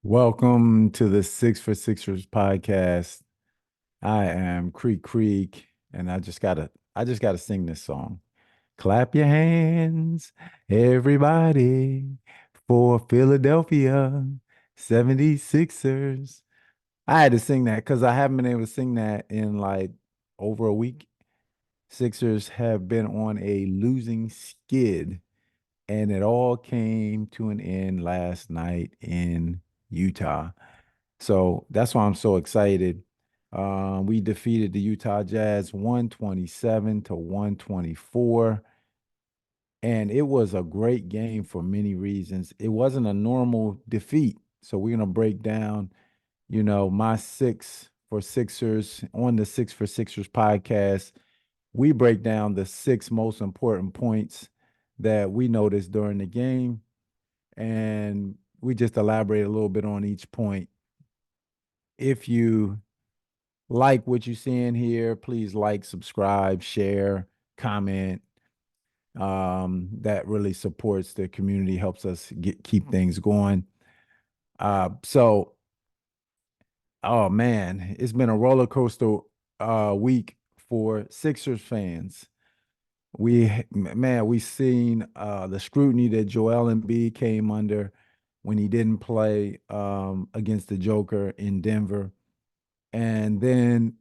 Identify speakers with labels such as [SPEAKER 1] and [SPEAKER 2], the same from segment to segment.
[SPEAKER 1] Welcome to the Six for Sixers podcast. I am Creek, and I just gotta sing this song. Clap your hands, everybody, for Philadelphia 76ers. I had to sing that because I haven't been able to sing that in like over a week. Sixers have been on a losing skid, and it all came to an end last night in Utah. So that's why I'm so excited. We defeated the Utah Jazz 127 to 124. And it was a great game for many reasons. It wasn't a normal defeat. So we're going to break down, my six for Sixers on the Six for Sixers podcast. We break down the six most important points that we noticed during the game. And we just elaborate a little bit on each point. If you like what you're seeing here, please like, subscribe, share, comment. That really supports the community, helps us keep things going. So, oh man, it's been a roller coaster week for Sixers fans. We've seen the scrutiny that Joel Embiid came under when he didn't play against the Joker in Denver. And then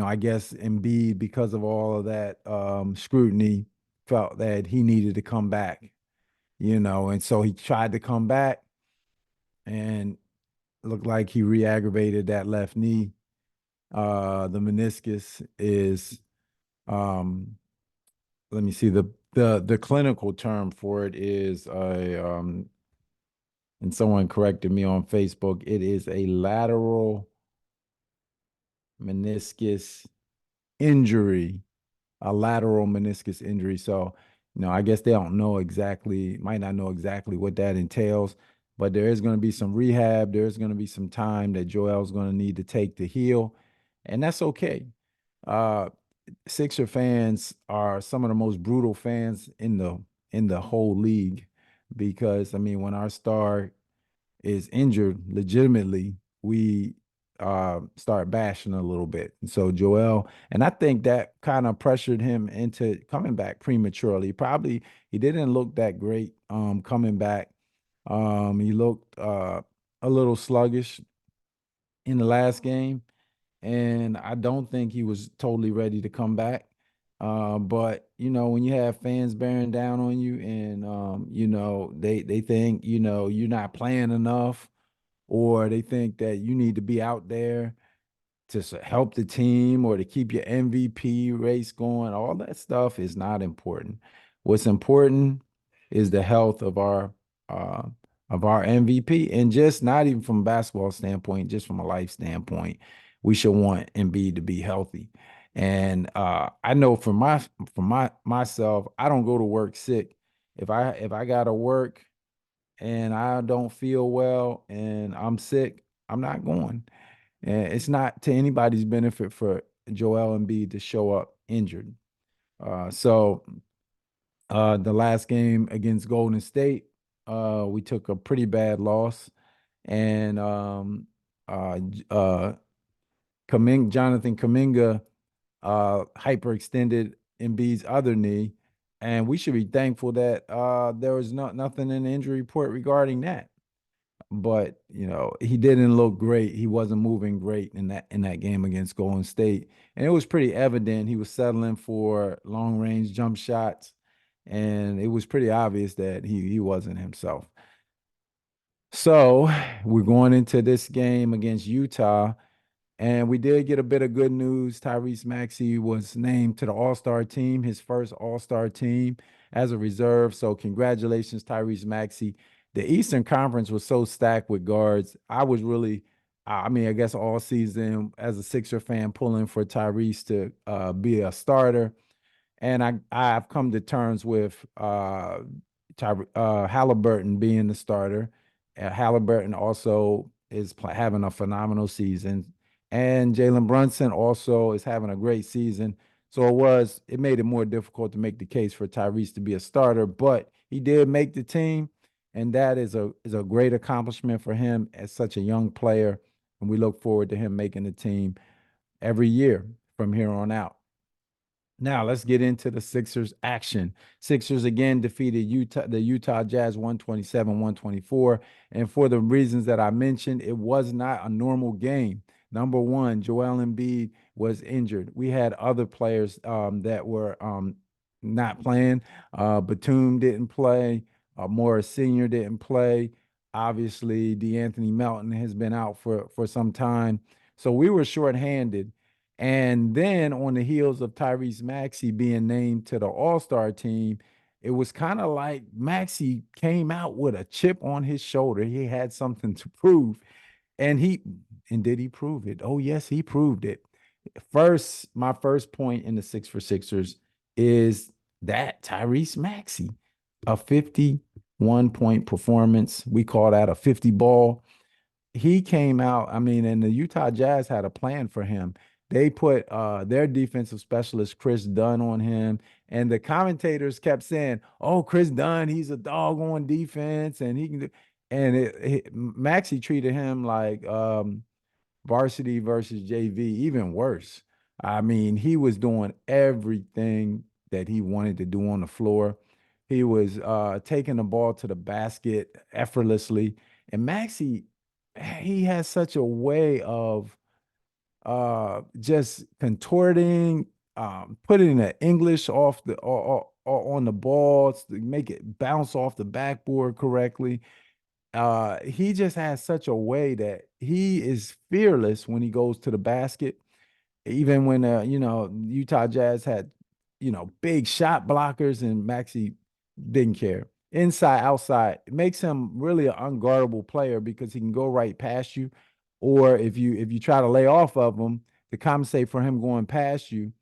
[SPEAKER 1] I guess Embiid, because of all of that scrutiny, felt that he needed to come back, and so he tried to come back and looked like he re-aggravated that left knee. The meniscus is, um, let me see, the clinical term for it is and someone corrected me on Facebook, it is a lateral meniscus injury, a lateral meniscus injury. So, I guess they don't know exactly, might not know exactly what that entails, but there is going to be some rehab. There's going to be some time that Joel's going to need to take to heal, and that's okay. Uh, Sixer fans are some of the most brutal fans in the whole league because I mean, when our star is injured legitimately, we start bashing a little bit. And so Joel, and I think that kind of pressured him into coming back prematurely. Probably he didn't look that great coming back. He looked a little sluggish in the last game, and I don't think he was totally ready to come back. But when you have fans bearing down on you, and they think you're not playing enough, or they think that you need to be out there to help the team or to keep your MVP race going. All that stuff is not important. What's important is the health uh, of our MVP, and just not even from a basketball standpoint, just from a life standpoint, we should want Embiid to be healthy. And I know for myself, I don't go to work sick. If I gotta work and I don't feel well and I'm sick, I'm not going. And it's not to anybody's benefit for Joel Embiid to show up injured. So the last game against Golden State, we took a pretty bad loss, and Jonathan Kaminga hyperextended Embiid's other knee, and we should be thankful that there was nothing in the injury report regarding that. But he didn't look great. He wasn't moving great in that game against Golden State, and it was pretty evident he was settling for long range jump shots, and it was pretty obvious that he wasn't himself. So we're going into this game against Utah, and we did get a bit of good news. Tyrese Maxey was named to the All-Star team, his first All-Star team as a reserve. So congratulations, Tyrese Maxey. The Eastern Conference was so stacked with guards. I was really, I mean, I guess all season as a Sixer fan pulling for Tyrese to be a starter. And I've come to terms with Halliburton being the starter. Halliburton also is having a phenomenal season, and Jalen Brunson also is having a great season. So it made it more difficult to make the case for Tyrese to be a starter, but he did make the team. and that is a great accomplishment for him as such a young player. And we look forward to him making the team every year from here on out. Now let's get into the Sixers action. Sixers again defeated the Utah Jazz 127-124. And for the reasons that I mentioned, it was not a normal game. Number one, Joel Embiid was injured. We had other players that were not playing. Batum didn't play. Morris Sr. didn't play. Obviously, DeAnthony Melton has been out for some time. So we were shorthanded. And then on the heels of Tyrese Maxey being named to the All-Star team, it was kind of like Maxey came out with a chip on his shoulder. He had something to prove. And did he prove it? Oh, yes, he proved it. My first point in the Six for Sixers is that Tyrese Maxey, a 51-point performance. We call that a 50 ball. He came out, I mean, and the Utah Jazz had a plan for him. They put their defensive specialist, Chris Dunn, on him. And the commentators kept saying, oh, Chris Dunn, he's a dog on defense and he can do. And Maxey treated him like varsity versus JV, even worse. I mean, he was doing everything that he wanted to do on the floor. He was taking the ball to the basket effortlessly. And Maxey, he has such a way of just contorting, putting the English off the or on the balls to make it bounce off the backboard correctly. He just has such a way that he is fearless when he goes to the basket. Even when Utah Jazz had big shot blockers and Maxey didn't care. Inside, outside, it makes him really an unguardable player because he can go right past you, or if you try to lay off of him to compensate for him going past you,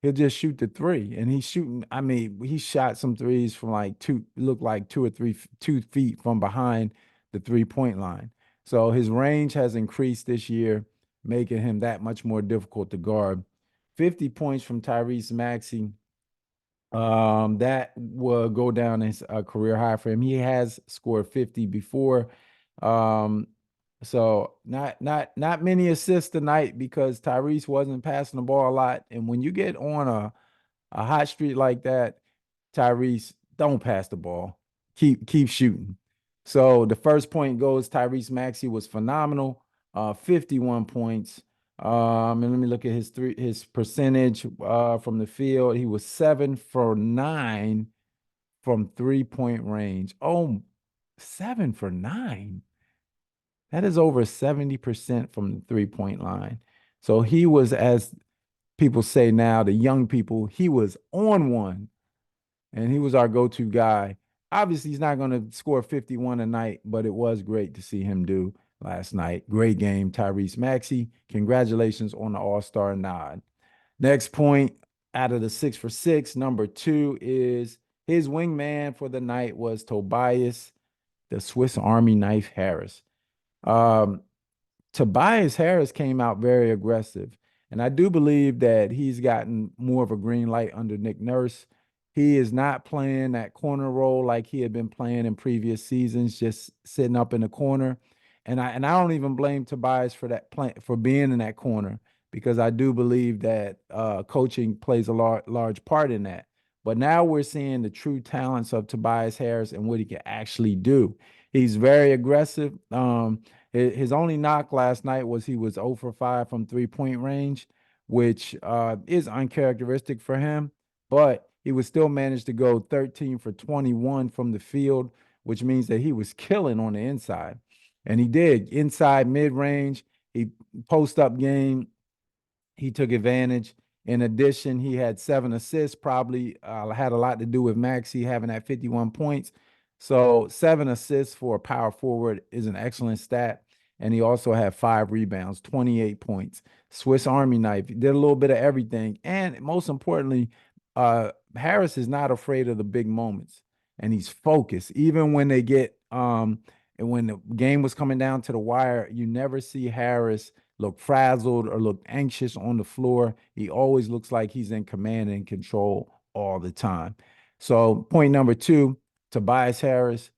[SPEAKER 1] he'll just shoot the three. And he's shooting. I mean, he shot some threes from like looked like 2 feet from behind the 3-point line. So his range has increased this year, making him that much more difficult to guard. 50 points from Tyrese Maxey. That will go down as a career high for him. He has scored 50 before. So not many assists tonight because Tyrese wasn't passing the ball a lot. And when you get on a hot streak like that, Tyrese, don't pass the ball. Keep shooting. So the first point goes, Tyrese Maxey was phenomenal. 51 points. And let me look at his percentage from the field. He was 7 for 9 from 3-point range. Oh, 7 for 9. That is over 70% from the 3-point line. So he was, as people say now, the young people, he was on one, and he was our go-to guy. Obviously, he's not going to score 51 a night, but it was great to see him do last night. Great game, Tyrese Maxey. Congratulations on the All-Star nod. Next point out of the 6 for 6, number 2 is his wingman for the night was Tobias, the Swiss Army knife Harris. Tobias Harris came out very aggressive, and I do believe that he's gotten more of a green light under Nick Nurse. He is not playing that corner role like he had been playing in previous seasons, just sitting up in the corner. And I don't even blame Tobias for that for being in that corner, because I do believe that coaching plays a large part in that. But now we're seeing the true talents of Tobias Harris and what he can actually do. He's very aggressive. His only knock last night was he was 0 for 5 from 3-point range, which is uncharacteristic for him, but he would still manage to go 13 for 21 from the field, which means that he was killing on the inside. And he did inside mid-range. He post-up game, he took advantage. In addition, he had 7 assists, probably had a lot to do with Maxey having that 51 points. So 7 assists for a power forward is an excellent stat. And he also had 5 rebounds, 28 points. Swiss Army knife, did a little bit of everything. And most importantly, Harris is not afraid of the big moments. And he's focused. Even when they get and when the game was coming down to the wire, you never see Harris look frazzled or look anxious on the floor. He always looks like he's in command and control all the time. So point number 2, Tobias Harris,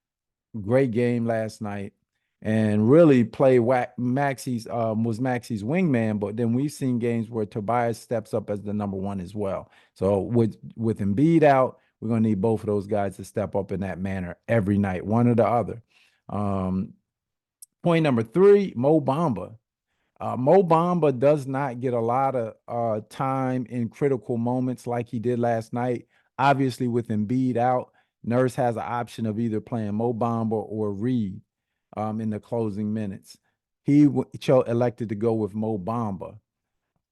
[SPEAKER 1] Great game last night, and really played Maxey's was Maxey's wingman. But then we've seen games where Tobias steps up as the number one as well. So with Embiid out, we're gonna need both of those guys to step up in that manner every night, one or the other. Um, Point number three, Mo Bamba. Mo Bamba does not get a lot of time in critical moments like he did last night. Obviously, with Embiid out, Nurse has an option of either playing Mo Bamba or Reed in the closing minutes. He elected to go with Mo Bamba.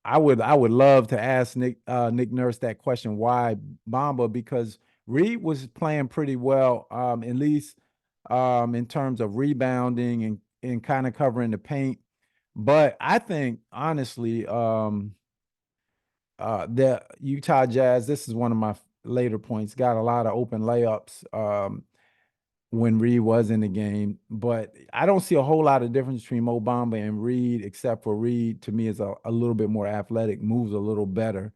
[SPEAKER 1] I would love to ask Nick Nurse that question, why Bamba? Because Reed was playing pretty well, at least in terms of rebounding and kind of covering the paint. But I think honestly, the Utah Jazz, this is one of my later points, got a lot of open layups when Reed was in the game. But I don't see a whole lot of difference between Mo Bamba and Reed, except for Reed to me is a little bit more athletic, moves a little better.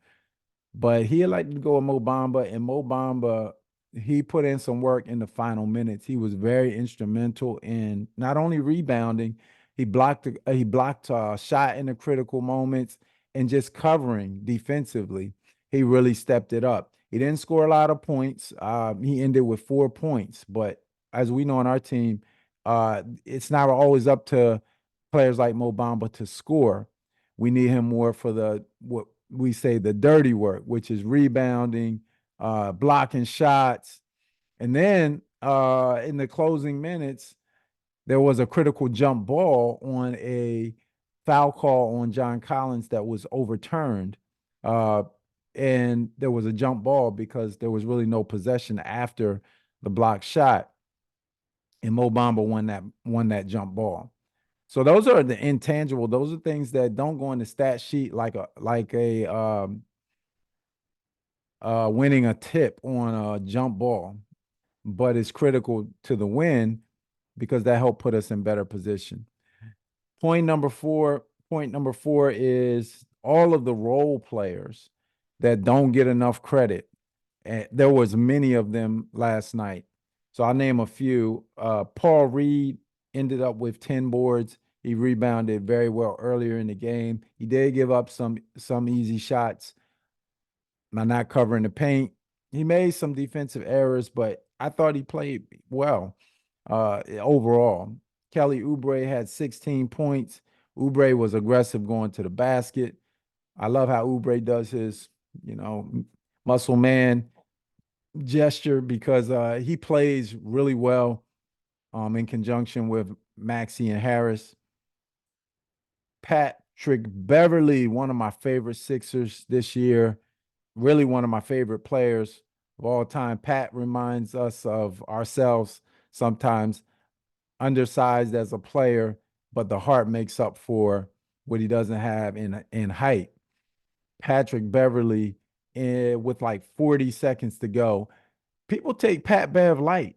[SPEAKER 1] But he elected to go with Mo Bamba, and Mo Bamba, he put in some work in the final minutes. He was very instrumental in not only rebounding, he blocked a shot in the critical moments and just covering defensively. He really stepped it up. He didn't score a lot of points. He ended with 4 points, but as we know on our team, it's not always up to players like Mo Bamba to score. We need him more for the what we say the dirty work, which is rebounding, blocking shots. And then in the closing minutes, there was a critical jump ball on a foul call on John Collins that was overturned. Uh, and there was a jump ball because there was really no possession after the block shot. And Mo Bamba won that jump ball. So those are the intangible. Those are things that don't go in the stat sheet like a winning a tip on a jump ball, but it's critical to the win because that helped put us in better position. Point number four. Point number four is all of the role players that don't get enough credit. And there was many of them last night. So I'll name a few. Paul Reed ended up with 10 boards. He rebounded very well earlier in the game. He did give up some easy shots by not covering the paint. He made some defensive errors, but I thought he played well overall. Kelly Oubre had 16 points. Oubre was aggressive going to the basket. I love how Oubre does his, muscle man gesture because he plays really well in conjunction with Maxey and Harris. Patrick Beverly, one of my favorite Sixers this year, really one of my favorite players of all time. Pat reminds us of ourselves sometimes, undersized as a player, but the heart makes up for what he doesn't have in height. Patrick Beverly, with like 40 seconds to go, people take Pat Bev light.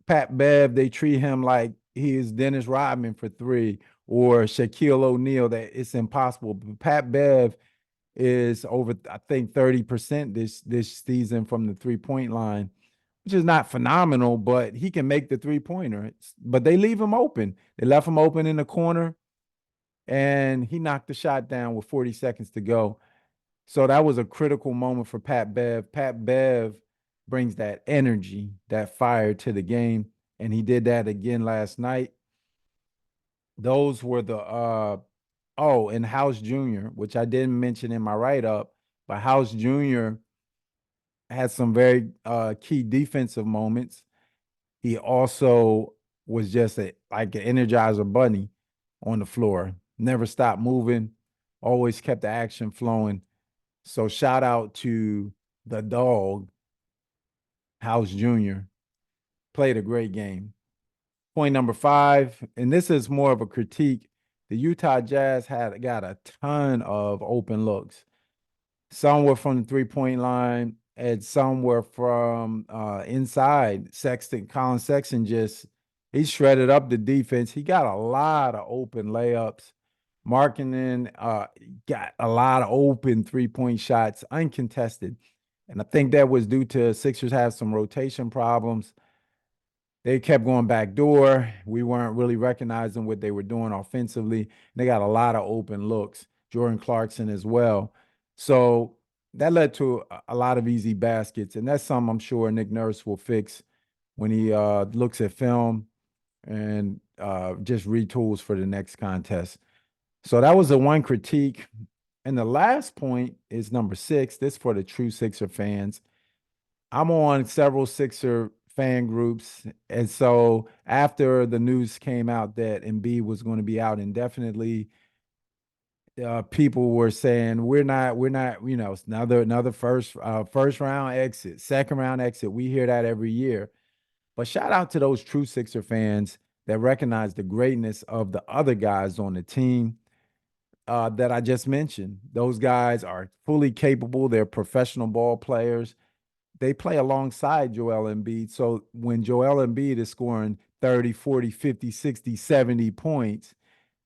[SPEAKER 1] Pat Bev, they treat him like he is Dennis Rodman for three or Shaquille O'Neal, that it's impossible. But Pat Bev is over, I think, 30% this season from the 3-point line, which is not phenomenal, but he can make the three-pointer. But they leave him open. They left him open in the corner, and he knocked the shot down with 40 seconds to go. So that was a critical moment for Pat Bev. Pat Bev brings that energy, that fire to the game, and he did that again last night. Those were the and House Jr., which I didn't mention in my write-up, but House Jr. had some very key defensive moments. He also was just like an energizer bunny on the floor. Never stopped moving, always kept the action flowing. So shout out to the dog, House Jr. Played a great game. Point number five, and this is more of a critique. The Utah Jazz got a ton of open looks. Some were from the 3-point line, and some were from inside. Colin Sexton he shredded up the defense. He got a lot of open layups. Markkanen got a lot of open 3-point shots, uncontested. And I think that was due to Sixers have some rotation problems. They kept going back door. We weren't really recognizing what they were doing offensively. They got a lot of open looks. Jordan Clarkson as well. So that led to a lot of easy baskets, and that's something I'm sure Nick Nurse will fix when he looks at film and just retools for the next contest. So that was the one critique. And the last point is number 6. This for the true Sixer fans. I'm on several Sixer fan groups. And so after the news came out that Embiid was going to be out indefinitely, people were saying we're not, another first round exit, second round exit. We hear that every year. But shout out to those true Sixer fans that recognize the greatness of the other guys on the team that I just mentioned. Those guys are fully capable. They're professional ball players. They play alongside Joel Embiid. So when Joel Embiid is scoring 30, 40, 50, 60, 70 points,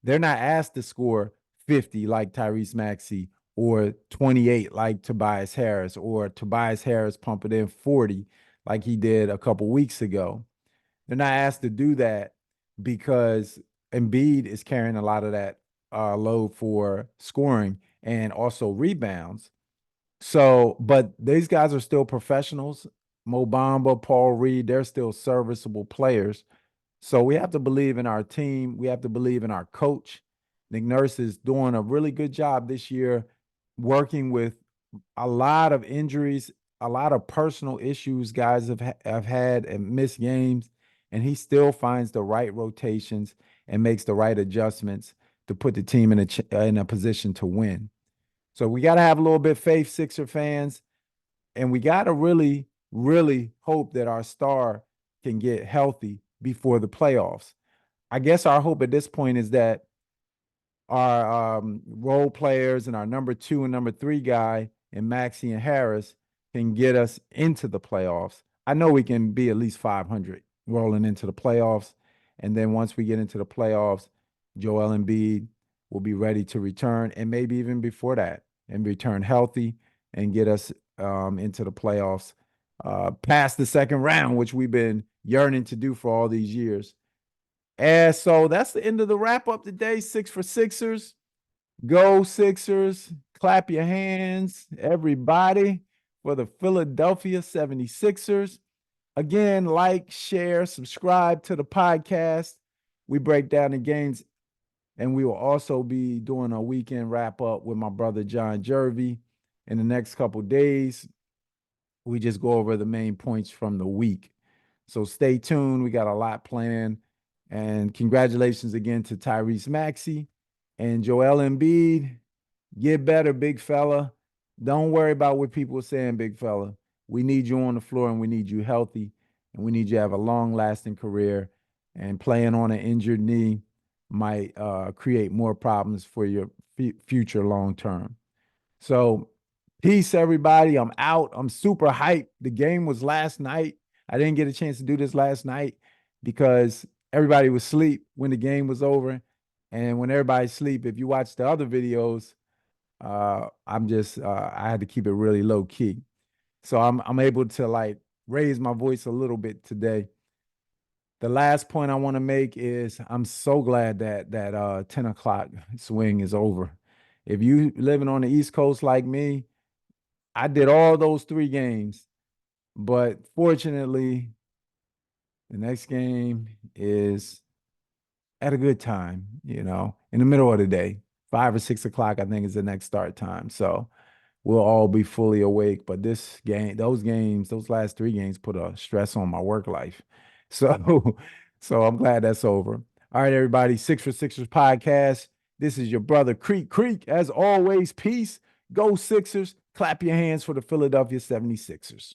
[SPEAKER 1] they're not asked to score 50 like Tyrese Maxey or 28 like Tobias Harris or Tobias Harris pumping in 40 like he did a couple weeks ago. They're not asked to do that because Embiid is carrying a lot of that load for scoring and also rebounds. So, but these guys are still professionals. Mo Bamba, Paul Reed, they're still serviceable players. So we have to believe in our team. We have to believe in our coach. Nick Nurse is doing a really good job this year working with a lot of injuries, a lot of personal issues guys have had and missed games, and he still finds the right rotations and makes the right adjustments to put the team in a position to win. So we got to have a little bit of faith, Sixer fans, and we got to really, really hope that our star can get healthy before the playoffs. I guess our hope at this point is that our role players and our number 2 and number 3 guy and Maxey and Harris can get us into the playoffs. I know we can be at least 500 rolling into the playoffs. And then once we get into the playoffs, Joel Embiid will be ready to return, and maybe even before that, and return healthy and get us into the playoffs past the second round, which we've been yearning to do for all these years. And so that's the end of the wrap up today. 6 for Sixers. Go Sixers. Clap your hands, everybody, for the Philadelphia 76ers. Again, like, share, subscribe to the podcast. We break down the games, and we will also be doing a weekend wrap up with my brother John Jervy in the next couple days. We just go over the main points from the week. So stay tuned. We got a lot planned. And congratulations again to Tyrese Maxey and Joel Embiid. Get better, big fella. Don't worry about what people are saying, big fella. We need you on the floor, and we need you healthy, and we need you to have a long-lasting career. And playing on an injured knee might create more problems for your future long term. So peace, everybody. I'm out. I'm super hyped. The game was last night. I didn't get a chance to do this last night because everybody was asleep when the game was over. And when everybody's asleep, if you watch the other videos, I had to keep it really low key. So I'm able to like raise my voice a little bit today. The last point I want to make is I'm so glad that 10 o'clock swing is over. If you living on the East Coast like me, I did all those 3 games, but fortunately, the next game is at a good time, in the middle of the day. 5 or 6 o'clock, I think, is the next start time. So we'll all be fully awake. But this game, those last 3 games put a stress on my work life. So, so I'm glad that's over. All right, everybody, 6 for Sixers podcast. This is your brother Creek. As always, peace. Go Sixers. Clap your hands for the Philadelphia 76ers.